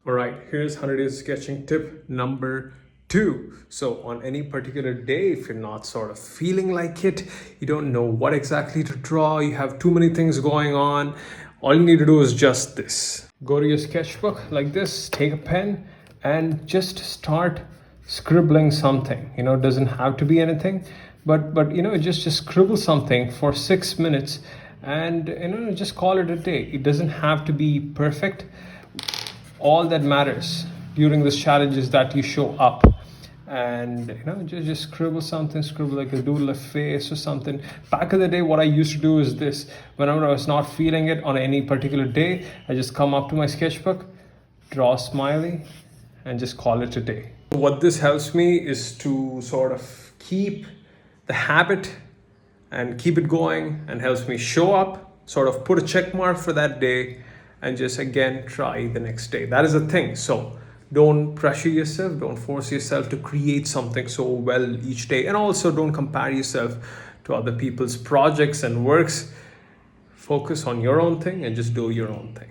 All right, here's 100 days sketching tip number 2. So, on any particular day, if you're not sort of feeling like it, you don't know what exactly to draw, you have too many things going on, all you need to do is just this. Go to your sketchbook like this, take a pen, and just start scribbling something. It doesn't have to be anything, but just scribble something for 6 minutes and just call it a day. It doesn't have to be perfect. All that matters during this challenge is that you show up and just scribble something, scribble like a doodle, a face or something. Back in the day, what I used to do is this: whenever I was not feeling it on any particular day, I just come up to my sketchbook, draw a smiley, and just call it a day. What this helps me is to sort of keep the habit and keep it going, and helps me show up, sort of put a check mark for that day, and just again try the next day. That is the thing. So don't pressure yourself, don't force yourself to create something so well each day, and also don't compare yourself to other people's projects and works. Focus on your own thing and just do your own thing.